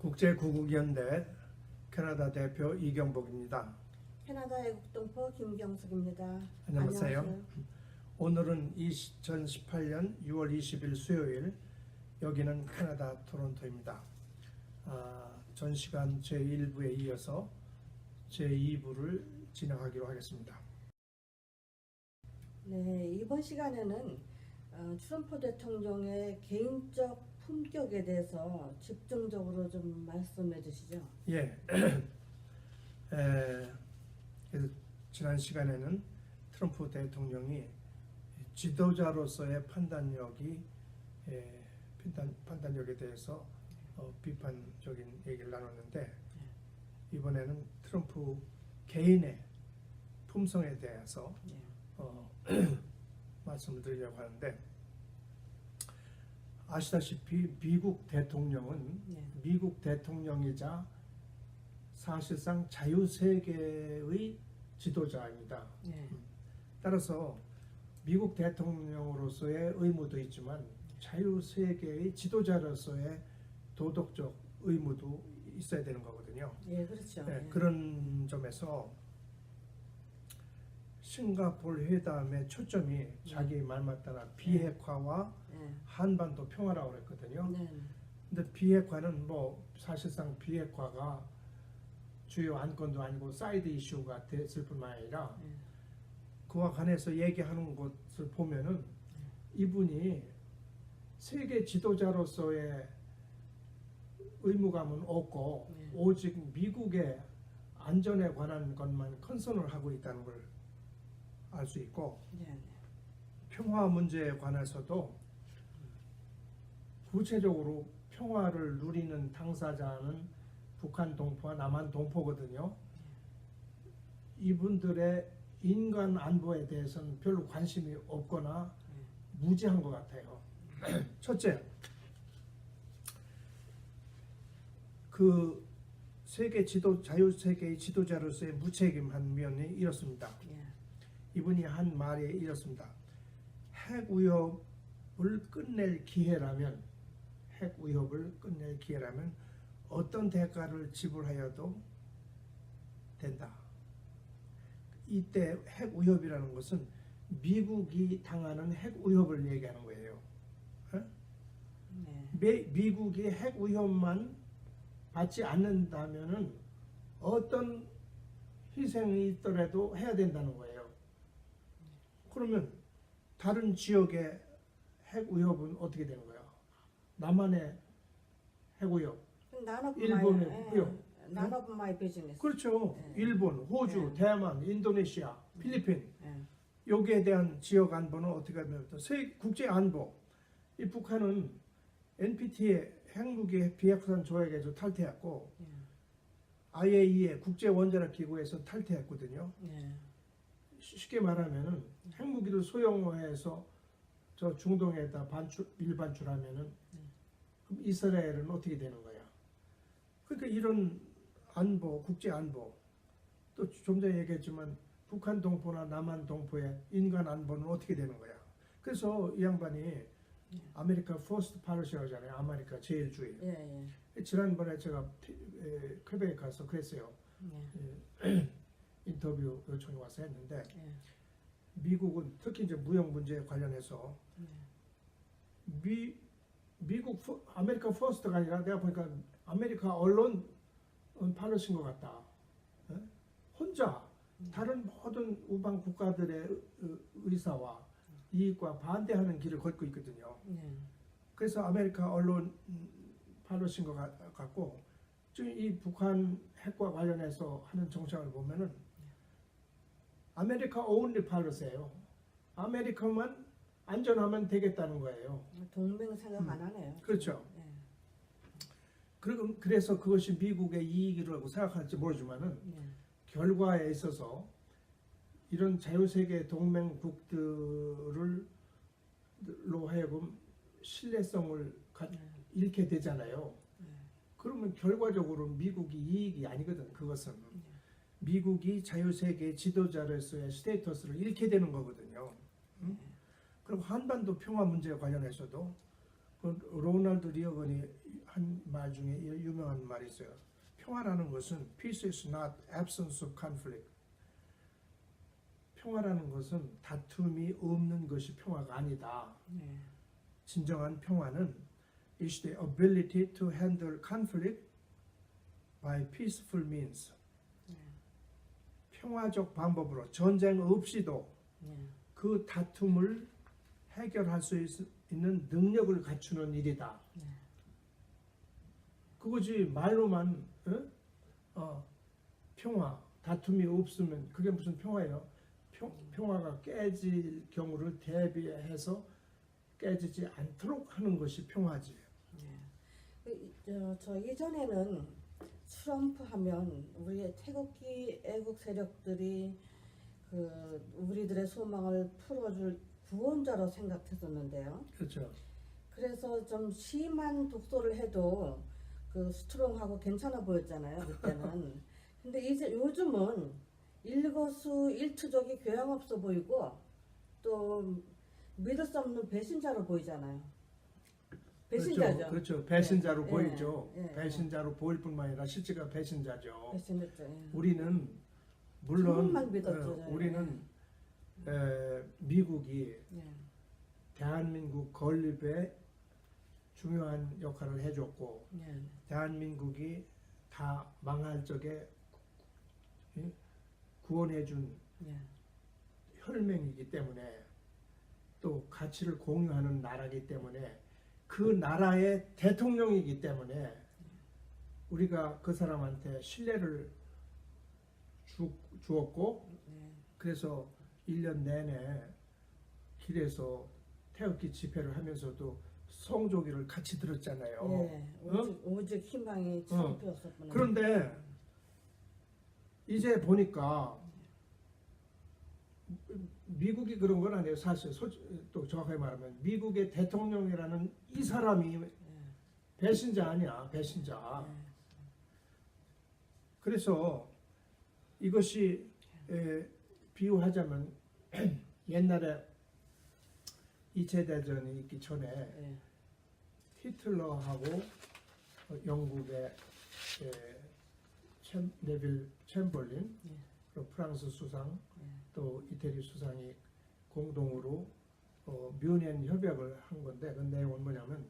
국제구국연대 캐나다 대표 이경복입니다. 캐나다 애국동포 김경숙입니다. 안녕하세요. 오늘은 2018년 6월 20일 수요일, 여기는 캐나다 토론토입니다. 전 시간 제1부에 이어서 제2부를 진행하기로 하겠습니다. 네, 이번 시간에는 트럼프 대통령의 개인적 품격에 대해서 집중적으로 좀 말씀해 주시죠. 예. 그래서 지난 시간에는 트럼프 대통령이 지도자로서의 판단력에 대해서 비판적인 얘기를 나눴는데, 이번에는 트럼프 개인의 품성에 대해서 말씀을 드리려고 하는데, 아시다시피 미국 대통령은 미국 대통령이자 사실상 자유세계의 지도자입니다. 따라서 미국 대통령으로서의 의무도 있지만 자유세계의 지도자로서의 도덕적 의무도 있어야 되는 거거든요. 예, 그렇죠. 그런 점에서 싱가포르 회담의 초점이 자기 말 맞다나 비핵화와 한반도 평화라고 그랬거든요. 근데 비핵화는 사실상 비핵화가 주요 안건도 아니고 사이드 이슈가 됐을 뿐만 아니라 그와 관해서 얘기하는 것을 보면은 이분이 세계 지도자로서의 의무감은 없고 오직 미국의 안전에 관한 것만 컨선을 하고 있다는 걸 알 수 있고, 평화 문제에 관해서도 구체적으로 평화를 누리는 당사자는 북한 동포와 남한 동포거든요. 이분들의 인간 안보에 대해서는 별로 관심이 없거나 무지한 것 같아요. 첫째, 그 세계 자유세계의 지도자로서의 무책임한 면이 이렇습니다. 이분이 한 말이 이렇습니다. 핵 위협을 끝낼 기회라면 어떤 대가를 지불하여도 된다. 이때 핵 위협이라는 것은 미국이 당하는 핵 위협을 얘기하는 거예요. 미국이 핵 위협만 받지 않는다면은 어떤 희생이 있더라도 해야 된다는 거예요. 그러면 다른 지역의 핵 위협은 어떻게 되는 거야? 남한의 핵 위협, 일본의 위협, none of my business. 그렇죠. 일본, 호주, 대만, 인도네시아, 필리핀, 여기에 대한 지역 안보는 어떻게 하면 국제 안보. 이 북한은 NPT의 핵무기 비핵화 조약에서 탈퇴했고, IAEA 국제 원자력 기구에서 탈퇴했거든요. 쉽게 말하면은 핵무기를 소형화해서 저 중동에다 일반출하면은 그럼 이스라엘은 어떻게 되는 거야? 그러니까 이런 안보, 국제 안보, 또 좀 전에 얘기했지만 북한 동포나 남한 동포의 인간 안보는 어떻게 되는 거야? 그래서 이 양반이 아메리카 퍼스트 팔러시라고 하잖아요. 아메리카 제일주의. 지난번에 제가 퀘벡에 가서 그랬어요. 인터뷰 요청이 와서 했는데, 미국은 특히 이제 무역 문제에 관련해서 미국 아메리카 퍼스트가 아니라 내가 보니까 아메리카 언론 팔러신 것 같다. 혼자 다른 모든 우방 국가들의 의사와 이익과 반대하는 길을 걷고 있거든요. 그래서 아메리카 언론 팔러신 것 같고, 지금 이 북한 핵과 관련해서 하는 정책을 보면은 아메리카 only policy예요. 아메리카만 안전하면 되겠다는 거예요. 동맹 생각 안 하네요. 그렇죠. 그래서 그것이 미국의 이익이라고 생각할지 모르지만은 결과에 있어서 이런 자유세계 동맹국들로 하여금 신뢰성을 잃게 되잖아요. 그러면 결과적으로 미국이 이익이 아니거든. 그것은 미국이 자유세계 지도자로서의 스테이터스를 잃게 되는 거거든요. 그리고 한반도 평화 문제에 관련해서도 그 로널드 리어건이 한 말 중에 유명한 말이 있어요. 평화라는 것은 peace is not absence of conflict. 평화라는 것은 다툼이 없는 것이 평화가 아니다. 네. 진정한 평화는 is the ability to handle conflict by peaceful means. 네. 평화적 방법으로 전쟁 없이도 네. 그 다툼을 해결할 수 있는 능력을 갖추는 일이다. 네. 그거지 말로만 평화, 다툼이 없으면 그게 무슨 평화예요? 평화가 깨질 경우를 대비해서 깨지지 않도록 하는 것이 평화지. 저 예전에는 트럼프 하면 우리의 태극기 애국 세력들이 그 우리들의 소망을 풀어줄 구원자로 생각했었는데요. 그렇죠. 그래서 좀 심한 독소를 해도 그 스트롱하고 괜찮아 보였잖아요, 그때는. 근데 이제 요즘은 일거수일투족이 교양 없어 보이고 또 믿을 수 없는 배신자로 보이잖아요. 배신자죠. 그렇죠. 배신자로 네. 보이죠. 네. 배신자로 보일 뿐만 아니라 실제가 배신자죠. 배신자죠. 예. 우리는 물론 조금만 믿었죠. 우리는 미국이 예. 대한민국 건립에 중요한 역할을 해줬고 예. 대한민국이 다 망할 적에 구원해준 예. 혈맹이기 때문에 또 가치를 공유하는 나라이기 때문에 그 나라의 대통령이기 때문에 우리가 그 사람한테 신뢰를 주었고 예. 그래서 1년 내내 길에서 태극기 집회를 하면서도 성조기를 같이 들었잖아요. 예. 오직 희망이 트럼프였었구나. 그런데 이제 보니까 미국이 그런 건 아니에요. 사실 또 정확하게 말하면 미국의 대통령이라는 이 사람이 배신자 아니야. 배신자. 그래서 이것이 비유하자면 옛날에 2차 대전이 있기 전에 히틀러하고 영국의 네빌 챔벌린, 그리고 프랑스 수상, 또 이태리 수상이 공동으로 뮌헨 협약을 한 건데 그 내용은 뭐냐면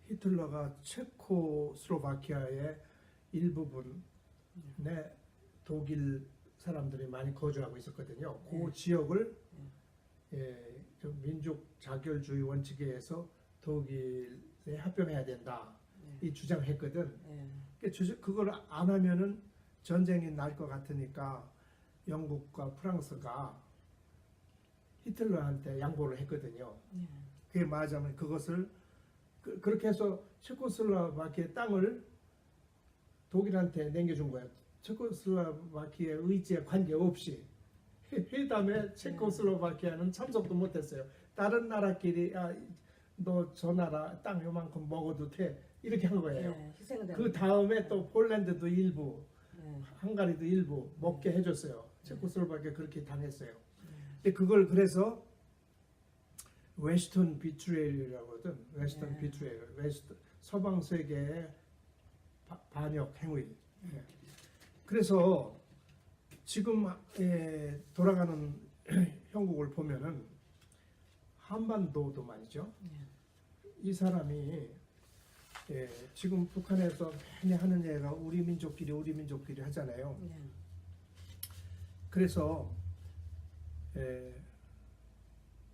히틀러가 체코슬로바키아의 일부분에 독일 사람들이 많이 거주하고 있었거든요. 그 지역을 좀 민족 자결주의 원칙에 의해서 독일에 합병해야 된다. 이 주장했거든. 그걸 안 하면은 전쟁이 날 것 같으니까 영국과 프랑스가 히틀러한테 양보를 했거든요. 그게 말하자면 그것을 그렇게 해서 체코슬로바키아 땅을 독일한테 남겨준 거예요. 체코슬로바키아의 의지에 관계없이 회담에 체코슬로바키아는 참석도 못했어요. 다른 나라끼리 너 저 나라 땅 요만큼 먹어도 돼 이렇게 한 거예요. 그 다음에 또 폴란드도 일부, 헝가리도 일부 먹게 해줬어요. 체코슬로바키아 그렇게 당했어요. 근데 그걸 그래서 웨스턴 비트레일이라고 하거든. 웨스턴 비트레일, 서방 세계의 반역 행위. 그래서 지금 돌아가는 형국을 보면은 한반도도 말이죠. 이 사람이 지금 북한에서 많이 하는 얘기가 우리 민족끼리 하잖아요. 그래서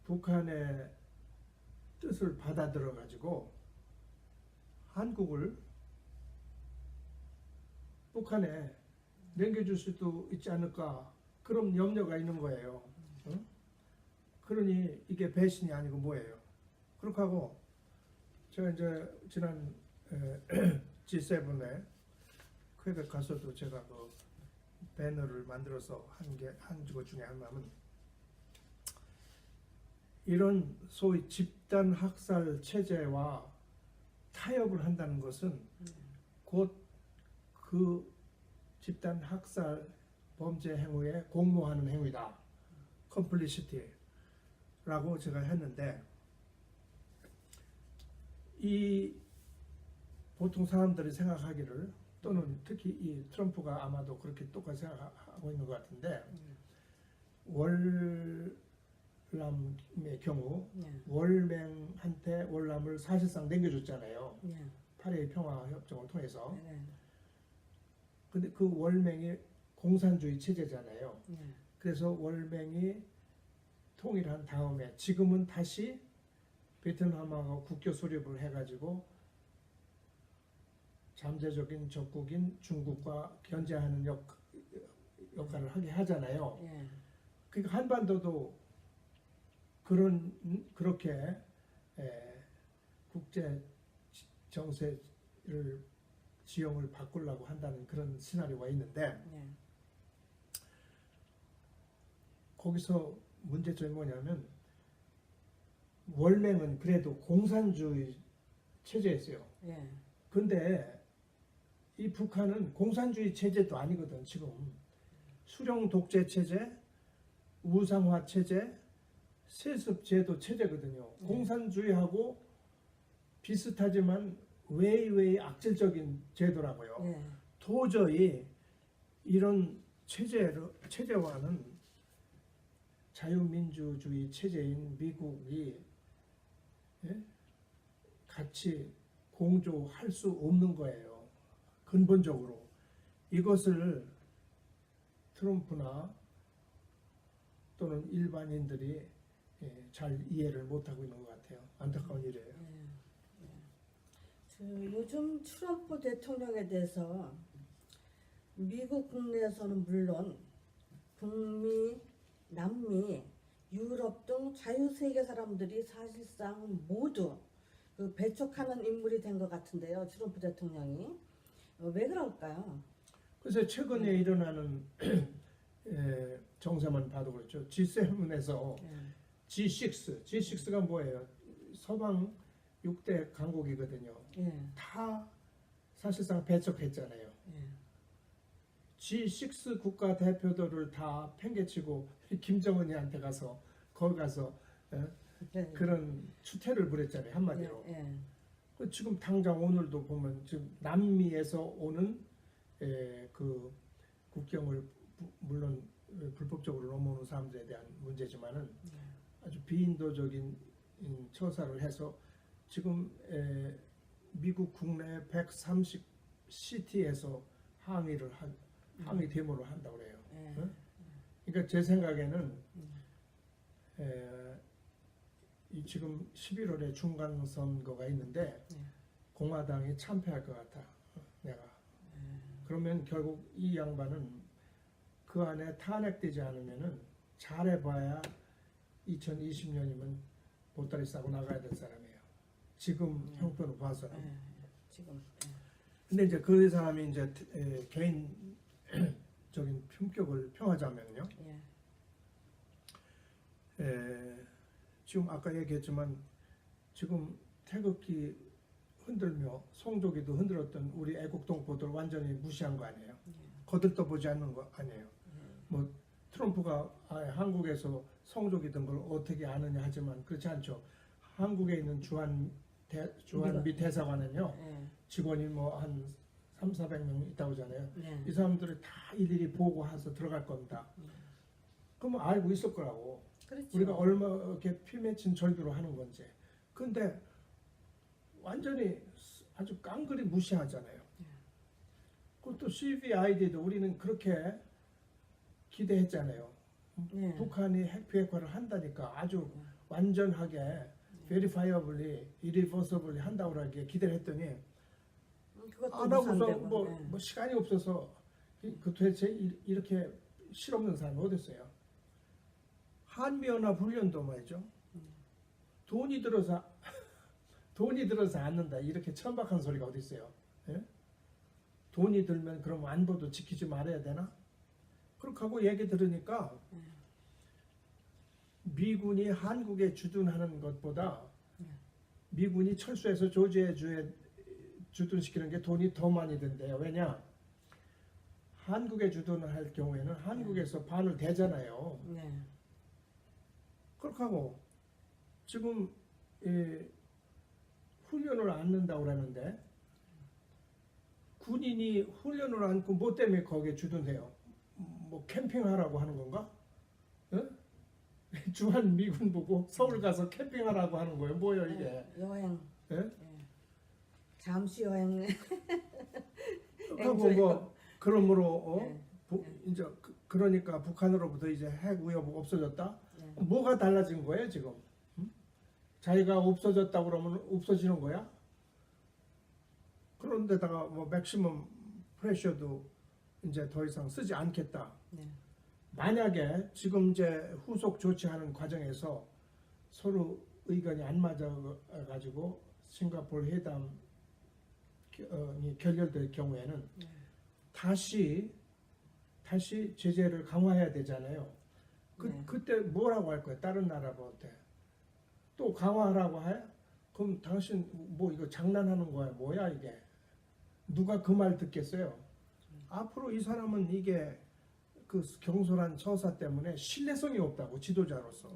북한의 뜻을 받아들여 가지고 한국을 북한에 남겨줄 수도 있지 않을까 그런 염려가 있는 거예요. 그러니 이게 배신이 아니고 뭐예요? 그렇게 하고 제가 이제 지난 G7에 퀘벡 가서도 제가 그 배너를 만들어서 한 것 중에 하나는 이런 소위 집단 학살 체제와 타협을 한다는 것은 곧 그 집단 학살 범죄 행위에 공모하는 행위다. complicity 라고 제가 했는데 이 보통 사람들이 생각하기를 또는 특히 이 트럼프가 아마도 그렇게 똑같이 생각하고 있는 것 같은데 월남의 경우 네. 월맹한테 월남을 사실상 남겨줬잖아요. 네. 8.2 평화협정을 통해서. 네. 근데 그 월맹이 공산주의 체제잖아요. 네. 그래서 월맹이 통일한 다음에 지금은 다시 베트남하고 국교 수립을 해가지고 잠재적인 적국인 중국과 견제하는 역할을 하게 하잖아요. 네. 그러니까 한반도도 그렇게 국제 정세를 지형을 바꾸려고 한다는 그런 시나리오가 있는데 네. 거기서 문제점이 뭐냐면 월맹은 그래도 공산주의 체제였어요. 네. 근데 이 북한은 공산주의 체제도 아니거든. 지금 수령 독재 체제, 우상화 체제, 세습 제도 체제거든요. 공산주의하고 비슷하지만 외의 악질적인 제도라고요. 네. 도저히 이런 체제와는 자유민주주의 체제인 미국이 같이 공조할 수 없는 거예요. 근본적으로. 이것을 트럼프나 또는 일반인들이 잘 이해를 못하고 있는 것 같아요. 안타까운 일이에요. 요즘 트럼프 대통령에 대해서 미국 국내에서는 물론 북미, 남미, 유럽 등 자유세계 사람들이 사실상 모두 그 배척하는 인물이 된 것 같은데요. 트럼프 대통령이. 왜 그럴까요? 그래서 최근에 일어나는 정세만 봐도 그렇죠. G7에서 G6가 뭐예요? 서방 6대 강국이거든요. 다 사실상 배척했잖아요. G6 국가 대표들을 다 팽개치고 김정은이한테 가서 거기 가서 그런 추태를 부렸잖아요. 한마디로. 그 지금 당장 오늘도 보면 지금 남미에서 오는 그 국경을 물론 불법적으로 넘어오는 사람들에 대한 문제지만은 아주 비인도적인 처사를 해서 지금 미국 국내 130시티에서 항의 데모를 한다고 그래요. 그러니까 제 생각에는 이 지금 11월에 중간선거가 있는데 공화당이 참패할 것 같아. 내가. 그러면 결국 이 양반은 그 안에 탄핵되지 않으면은 잘해봐야 2020년이면 보따리 싸고 나가야 될 사람이에요. 지금 형편을 봐서는. 지금. 근데 이제 그 사람이 이제 개인적인 품격을 평하자면요. 지금 아까 얘기했지만 지금 태극기 흔들며 송조기도 흔들었던 우리 애국동포들 완전히 무시한 거 아니에요. 거들떠보지 않는 거 아니에요. 뭐 트럼프가 한국에서 송조기 든 걸 어떻게 아느냐 하지만 그렇지 않죠. 한국에 있는 주한미 대사관은요. 직원이 뭐 한 300~400명 있다고 하잖아요. 이 사람들을 다 일일이 보고해서 들어갈 겁니다. 그러면 알고 있을 거라고. 그렇죠. 우리가 얼마 이렇게 피 맺힌 절규로 하는 건지. 근데 완전히 아주 깡그리 무시하잖아요. 그것도 CVID도 우리는 그렇게 기대했잖아요. 북한이 핵 비핵화를 한다니까 아주 완전하게 verifiably, irreversibly 한다고 하게 기대를 했더니 안 하고서 뭐 시간이 없어서 그 도대체 이렇게 실없는 사람이 어디 있어요? 한미연합 훈련도 말이죠. 돈이 들어서 않는다. 이렇게 천박한 소리가 어디 있어요? 예? 돈이 들면 그럼 안보도 지키지 말아야 되나? 그렇게 하고 얘기 들으니까 미군이 한국에 주둔하는 것보다 미군이 철수해서 조지아주에 주둔시키는 게 돈이 더 많이 든대요. 왜냐? 한국에 주둔을 할 경우에는 한국에서 반을 대잖아요. 그렇게 하고 지금 훈련을 안 넣는다고 그러는데 군인이 훈련을 안고 뭐 때문에 거기에 주둔해요? 뭐 캠핑하라고 하는 건가? 어? 주한 미군 보고 서울 가서 캠핑하라고 하는 거예요. 뭐예요 이게? 여행. 예? 예. 잠시 여행. 그리고 뭐 그러므로 네. 이제 그러니까 북한으로부터 이제 핵 위협이 없어졌다. 네. 뭐가 달라진 거예요 지금? 응? 자기가 없어졌다 그러면 없어지는 거야? 그런데다가 뭐 맥시멈 프레셔도 이제 더 이상 쓰지 않겠다. 네. 만약에 지금 이제 후속 조치하는 과정에서 서로 의견이 안 맞아 가지고 싱가포르 회담이 결렬될 경우에는 네. 다시 제재를 강화해야 되잖아요. 네. 그때 뭐라고 할 거예요? 다른 나라한테 또 강화하라고 해? 그럼 당신 뭐 이거 장난하는 거야? 뭐야 이게? 누가 그 말 듣겠어요? 앞으로 이 사람은 이게 그 경솔한 처사 때문에 신뢰성이 없다고 지도자로서.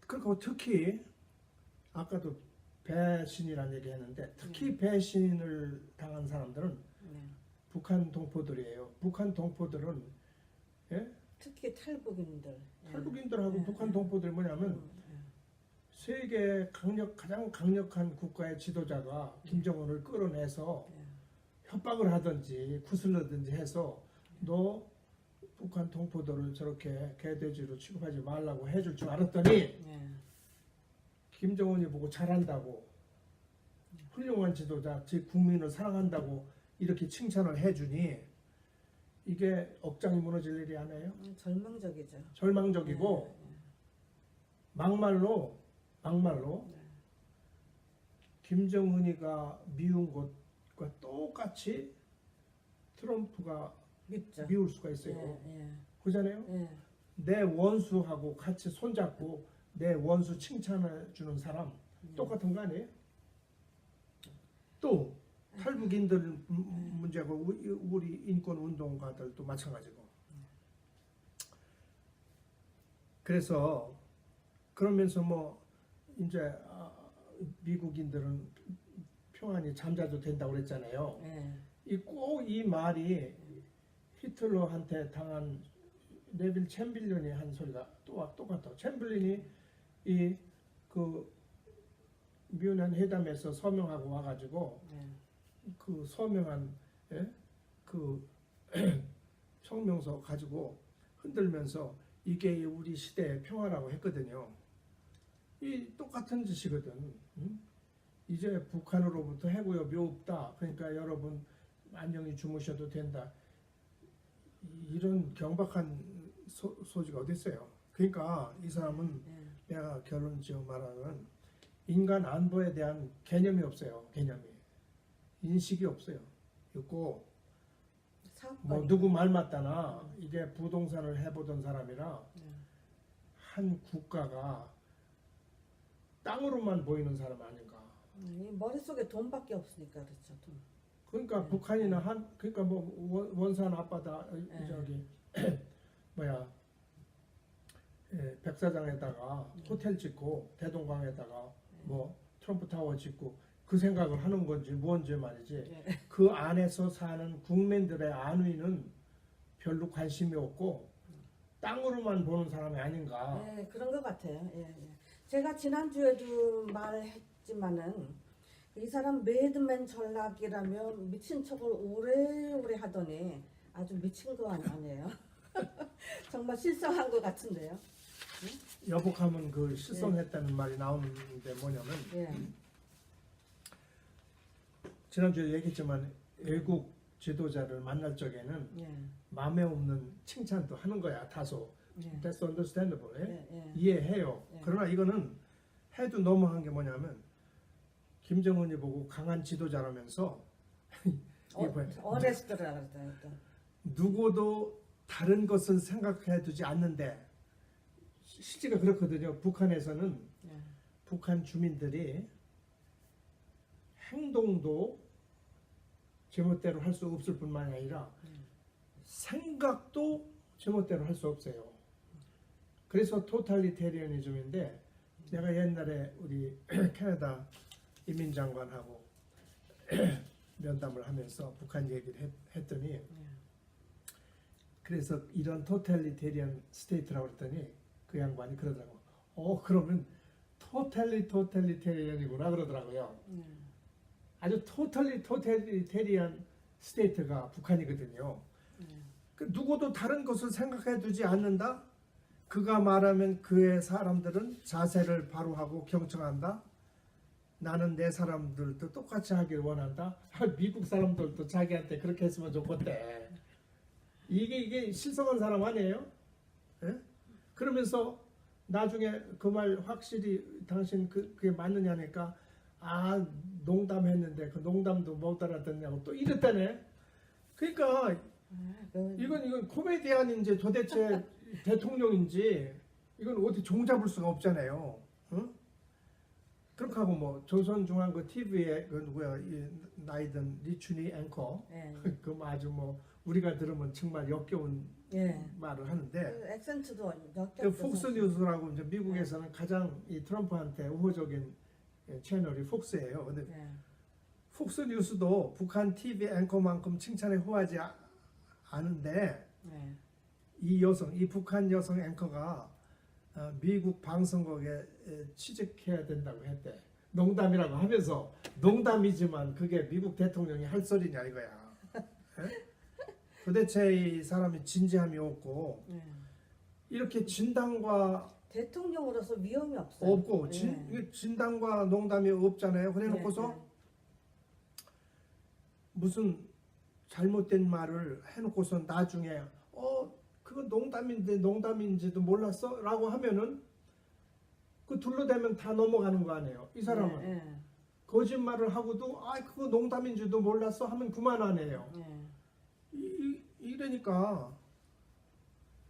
그리고 특히 아까도 배신이라는 얘기했는데 특히 배신을 당한 사람들은 네. 북한 동포들이에요. 북한 동포들은 예? 특히 탈북인들. 탈북인들하고 네. 북한 동포들이 뭐냐면 세계 가장 강력한 국가의 지도자가 김정은을 끌어내서 협박을 하든지 구슬르든지 해서 너 북한 동포들을 저렇게 개돼지로 취급하지 말라고 해줄 줄 알았더니 네. 김정은이 보고 잘한다고 훌륭한 지도자, 즉 국민을 사랑한다고 이렇게 칭찬을 해주니 이게 억장이 무너질 일이 아니에요? 절망적이죠. 절망적이고 막말로 김정은이가 미운 것과 똑같이 트럼프가 밉죠. 미울 수가 있어요. 예. 그러잖아요. 예. 내 원수하고 같이 손잡고 내 원수 칭찬해 주는 사람 똑같은 거 아니에요? 또 탈북인들 문제고 우리 인권 운동가들도 마찬가지고. 그래서 그러면서 뭐 이제 미국인들은 평안이 잠자도 된다고 그랬잖아요. 예. 꼭 이 말이 히틀러한테 당한 네빌 챔berlain이 한 소리가 똑같아. 챔berlain이 이 그 뮌헨 회담에서 서명하고 와가지고 그 서명한 그 성명서 가지고 흔들면서 이게 우리 시대의 평화라고 했거든요. 이 똑같은 짓이거든. 응? 이제 북한으로부터 핵위협이 없다. 그러니까 여러분 안녕히 주무셔도 된다. 이런 경박한 소지가 어디 있어요? 그러니까 이 사람은 내가 결론 지어 말하는 인간 안보에 대한 개념이 없어요. 개념이 인식이 없어요. 있고 뭐 누구 말 맞다나 이게 부동산을 해보던 사람이라 한 국가가 땅으로만 보이는 사람 아닌가. 머릿속에 돈밖에 없으니까 그렇죠. 돈. 그러니까 북한이나 그러니까 뭐 원산 앞바다 저기 뭐야 백사장에다가 호텔 짓고 대동강에다가 뭐 트럼프 타워 짓고 그 생각을 하는 건지 뭔지 말이지. 그 안에서 사는 국민들의 안위는 별로 관심이 없고 땅으로만 보는 사람이 아닌가. 네, 그런 것 같아요. 예. 제가 지난주에도 말했지만은 이 사람 매드맨 전략이라며 미친 척을 오래오래 하더니 아주 미친 거 아니에요? 정말 실성한 것 같은데요. 여복하면 그 실성했다는 말이 나오는데 뭐냐면 지난주에 얘기했지만 외국 지도자를 만날 적에는 마음에 없는 칭찬도 하는 거야 다소. That's understandable. 이해해요. 그러나 이거는 해도 너무한 게 뭐냐면 김정은이 보고 강한 지도자라면서 어레스트라 그랬다. 누구도 다른 것은 생각해 두지 않는데 실제가 그렇거든요. 북한에서는 북한 주민들이 행동도 제멋대로 할 수 없을 뿐만 아니라 생각도 제멋대로 할 수 없어요. 그래서 토탈리테리언이즘인데 내가 옛날에 우리 캐나다 이민장관하고 면담을 하면서 북한 얘기를 했더니 그래서 이런 토탈리테리안 스테이트라고 그랬더니 그 양반이 그러더라고. 그러면 토탈리테리안이구나 그러더라고요. 아주 토탈리테리안 스테이트가 북한이거든요. 그 누구도 다른 것을 생각해 두지 않는다. 그가 말하면 그의 사람들은 자세를 바로 하고 경청한다. 나는 내 사람들도 똑같이 하길 원한다. 미국 사람들도 자기한테 그렇게 했으면 좋겠대. 이게 실성한 사람 아니에요? 예? 그러면서 나중에 그 말 확실히 당신 그게 맞느냐니까 농담했는데 그 농담도 못 알아듣냐고 또 이랬다네. 그러니까 이건 코미디언인지 도대체 대통령인지 이건 어디 종잡을 수가 없잖아요. 응? 그렇게 하고 뭐 조선중앙 그 TV에 그 누구야 나이든 리춘희 앵커 그 아주 뭐 우리가 들으면 정말 역겨운 말을 하는데 그 액센트도 그 폭스뉴스라고 이제 미국에서는 가장 이 트럼프한테 우호적인 채널이 폭스예요. 근데 폭스뉴스도 북한 TV 앵커만큼 칭찬에 호하지 않은데 이 북한 여성 앵커가 미국 방송국에 취직해야 된다고 했대. 농담이라고 하면서 농담이지만 그게 미국 대통령이 할 소리냐 이거야. 도대체 이 사람이 진지함이 없고 이렇게 진담과 대통령으로서 위험이 없어요. 없고 진담과 농담이 없잖아요. 그래놓고서 무슨 잘못된 말을 해놓고서 나중에 그거 농담인지도 몰랐어? 라고 하면은 그 둘러대면 다 넘어가는 거 아니에요. 이 사람은 거짓말을 하고도 그거 농담인지도 몰랐어? 하면 그만하네요. 이러니까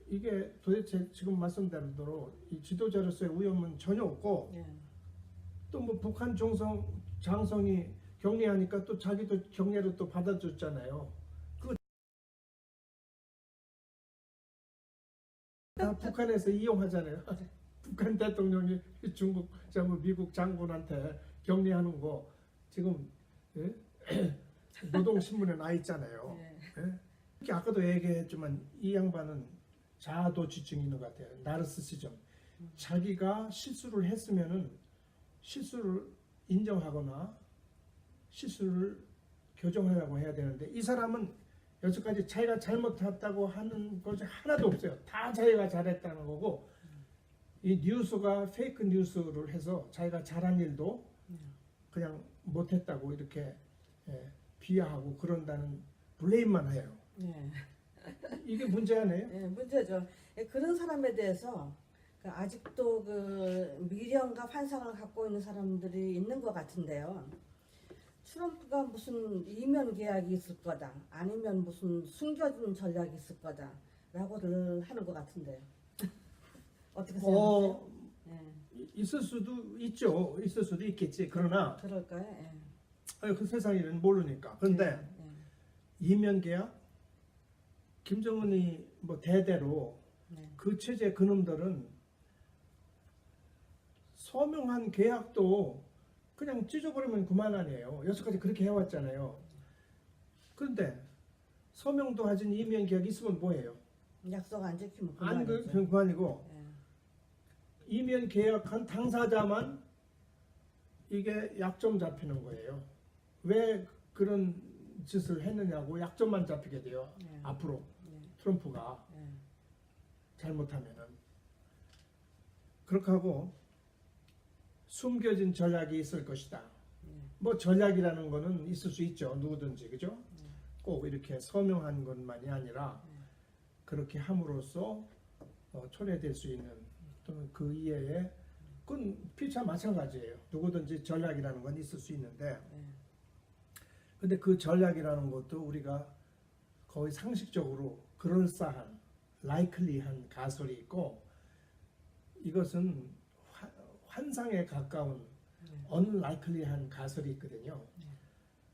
이게 도대체 지금 말씀드린 대로 이 지도자로서의 위험은 전혀 없고 또 뭐 북한 장성이 격려하니까 또 자기도 격려를 또 받아줬잖아요. 다 북한에서 이용하잖아요. 북한 대통령이 미국 장군한테 격려하는 거 지금 노동신문에 나 있잖아요. 이렇게 아까도 얘기했지만 이 양반은 자아도취증이 있는 것 같아요. 나르시시즘. 자기가 실수를 했으면은 실수를 인정하거나 실수를 교정하려고 해야 되는데 이 사람은 여태까지 자기가 잘못했다고 하는 것이 하나도 없어요. 다 자기가 잘했다는 거고 이 뉴스가 페이크 뉴스를 해서 자기가 잘한 일도 그냥 못했다고 이렇게 비하하고 그런다는 블레임만 해요. 이게 문제 아니에요? 문제죠. 그런 사람에 대해서 아직도 그 미련과 환상을 갖고 있는 사람들이 있는 것 같은데요. 트럼프가 무슨 이면 계약이 있을 거다, 아니면 무슨 숨겨진 전략이 있을 거다 라고를 하는 것 같은데요. 어떻게 생각하세요? 있을 수도 있죠. 있을 수도 있겠지. 그러나 그럴까요? 그 세상 일은 모르니까. 그런데 이면 계약? 김정은이 뭐 대대로 그 체제 그놈들은 서명한 계약도 그냥 찢어버리면 그만 아니에요. 여태까지 그렇게 해왔잖아요. 그런데 서명도 하진 이면 계약이 있으면 뭐예요? 약속 안 지키면 아니 그만이죠. 그만이고 이면 계약한 당사자만 이게 약점 잡히는 거예요. 왜 그런 짓을 했느냐고 약점만 잡히게 돼요. 앞으로 트럼프가 잘못하면은 그렇게 하고 숨겨진 전략이 있을 것이다. 뭐 전략이라는 거는 있을 수 있죠. 누구든지 그죠? 꼭 이렇게 서명한 것만이 아니라 그렇게 함으로써 초래될 수 있는 또는 그 이외에 그건 피차 마찬가지예요. 누구든지 전략이라는 건 있을 수 있는데 근데 그 전략이라는 것도 우리가 거의 상식적으로 그럴싸한 likely한 가설이 있고 이것은 환상에 가까운 unlikely한 가설이 있거든요.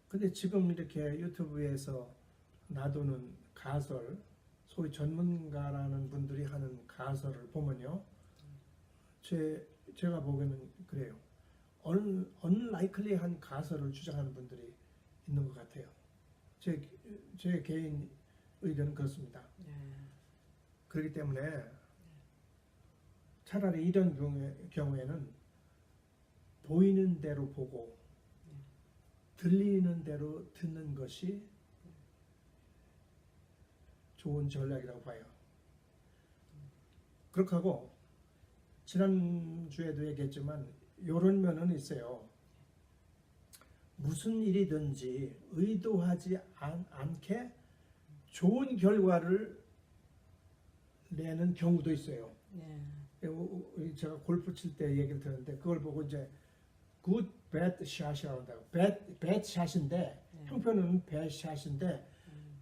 근데 지금 이렇게 유튜브에서 놔두는 가설, 소위 전문가라는 분들이 하는 가설을 보면요. 제가 보기에는 그래요. unlikely한 가설을 주장하는 분들이 있는 것 같아요. 제 개인 의견은 그렇습니다. 그렇기 때문에 차라리 이런 경우에는 보이는 대로 보고 들리는 대로 듣는 것이 좋은 전략이라고 봐요. 그렇게 하고 지난주에도 얘기했지만 이런 면은 있어요. 무슨 일이든지 의도하지 않게 좋은 결과를 내는 경우도 있어요. 제가 골프 칠 때 얘기를 들었는데 그걸 보고 이제 good bad shot이라고 한다고. bad shot인데 형편은 bad shot인데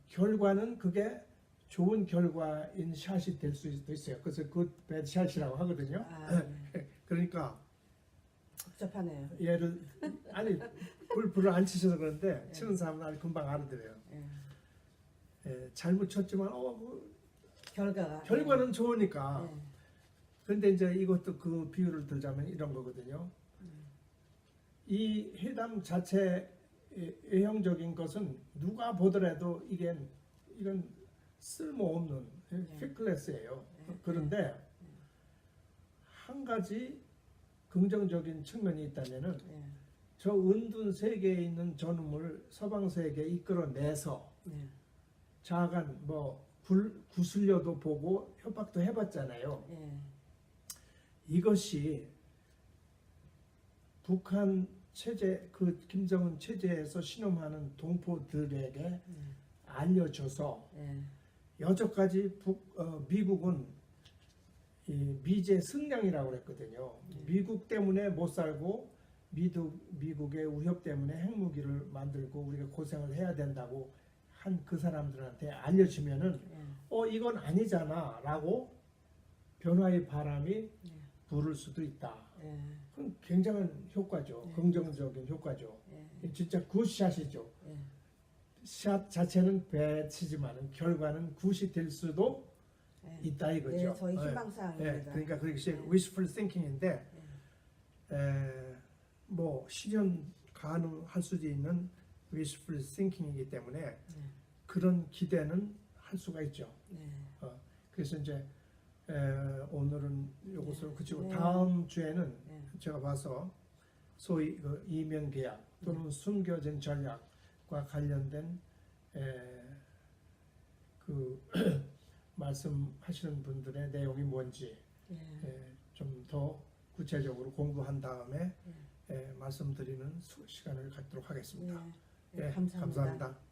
결과는 그게 좋은 결과인 샷이 될 수도 있어요. 그래서 good bad shot이라고 하거든요. 그러니까 복잡하네요. 아니 골프를 안 치셔서 그런데 치는 사람은 아주 금방 알아들어요. 잘못 쳤지만 결과는 좋으니까. 그런데 이제 이것도 그 비유를 들자면 이런 거거든요. 이 회담 자체 외형적인 것은 누가 보더라도 이건 쓸모없는 피클래스예요. 그런데 한 가지 긍정적인 측면이 있다면은 저 은둔 세계에 있는 저놈을 서방 세계에 이끌어내서 자간 구슬려도 보고 협박도 해봤잖아요. 이것이 북한 체제, 그 김정은 체제에서 신음하는 동포들에게 알려져서 여태까지 미국은 이 미제 승량이라고 그랬거든요. 미국 때문에 못 살고 미국의 위협 때문에 핵무기를 만들고 우리가 고생을 해야 된다고 한 그 사람들한테 알려지면은 이건 아니잖아라고 변화의 바람이 부를 수도 있다. 그건 굉장한 효과죠. 긍정적인 효과죠. 진짜 굿샷이죠. 샷 자체는 배치지만 결과는 굿이 될 수도 있다 이거죠. 저희 희망사항입니다. 그러니까 그것이 wishful thinking인데 실현 가능할 수도 있는 wishful thinking이기 때문에 그런 기대는 할 수가 있죠. 그래서 이제 오늘은 이것으로 그치고 다음 주에는 제가 봐서 소위 그 이면 계약 또는 숨겨진 전략과 관련된 그 말씀하시는 분들의 내용이 뭔지 좀 더 구체적으로 공부한 다음에 말씀드리는 시간을 갖도록 하겠습니다. 감사합니다. 감사합니다.